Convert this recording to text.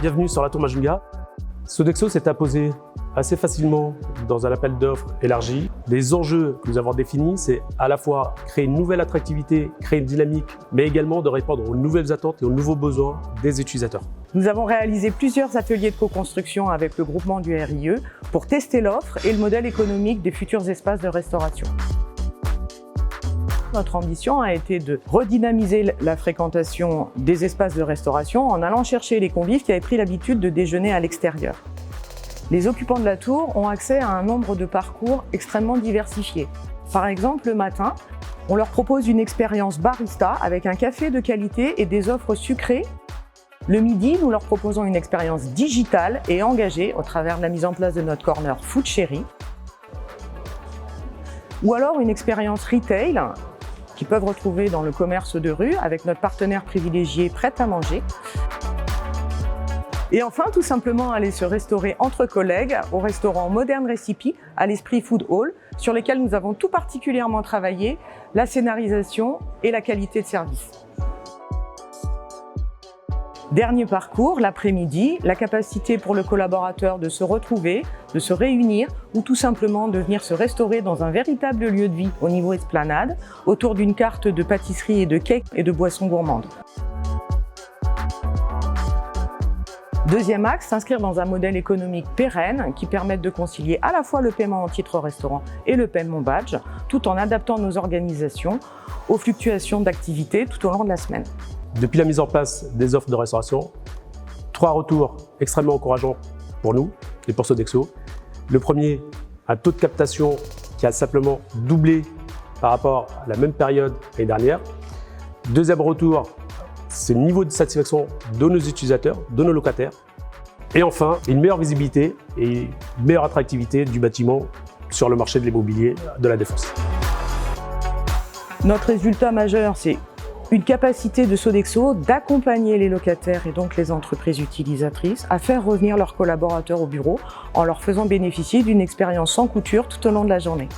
Bienvenue sur la Tour Majunga. Sodexo s'est imposé assez facilement dans un appel d'offres élargi. Les enjeux que nous avons définis, c'est à la fois créer une nouvelle attractivité, créer une dynamique, mais également de répondre aux nouvelles attentes et aux nouveaux besoins des utilisateurs. Nous avons réalisé plusieurs ateliers de co-construction avec le groupement du RIE pour tester l'offre et le modèle économique des futurs espaces de restauration. Notre ambition a été de redynamiser la fréquentation des espaces de restauration en allant chercher les convives qui avaient pris l'habitude de déjeuner à l'extérieur. Les occupants de la tour ont accès à un nombre de parcours extrêmement diversifiés. Par exemple, le matin, on leur propose une expérience barista avec un café de qualité et des offres sucrées. Le midi, nous leur proposons une expérience digitale et engagée au travers de la mise en place de notre corner Food Chéri. Ou alors une expérience retail qu'ils peuvent retrouver dans le commerce de rue avec notre partenaire privilégié Prêt à manger. Et enfin, tout simplement aller se restaurer entre collègues au restaurant Modern Recipe à l'Esprit Food Hall, sur lesquels nous avons tout particulièrement travaillé la scénarisation et la qualité de service. Dernier parcours, l'après-midi, la capacité pour le collaborateur de se retrouver, de se réunir ou tout simplement de venir se restaurer dans un véritable lieu de vie au niveau esplanade, autour d'une carte de pâtisserie et de cakes et de boissons gourmandes. Deuxième axe, s'inscrire dans un modèle économique pérenne qui permette de concilier à la fois le paiement en titre restaurant et le paiement badge, tout en adaptant nos organisations aux fluctuations d'activité tout au long de la semaine. Depuis la mise en place des offres de restauration, 3 retours extrêmement encourageants pour nous et pour Sodexo. Le premier, un taux de captation qui a simplement doublé par rapport à la même période l'année dernière. Deuxième retour, c'est le niveau de satisfaction de nos utilisateurs, de nos locataires. Et enfin, une meilleure visibilité et une meilleure attractivité du bâtiment sur le marché de l'immobilier de la Défense. Notre résultat majeur, c'est une capacité de Sodexo d'accompagner les locataires et donc les entreprises utilisatrices à faire revenir leurs collaborateurs au bureau en leur faisant bénéficier d'une expérience sans couture tout au long de la journée.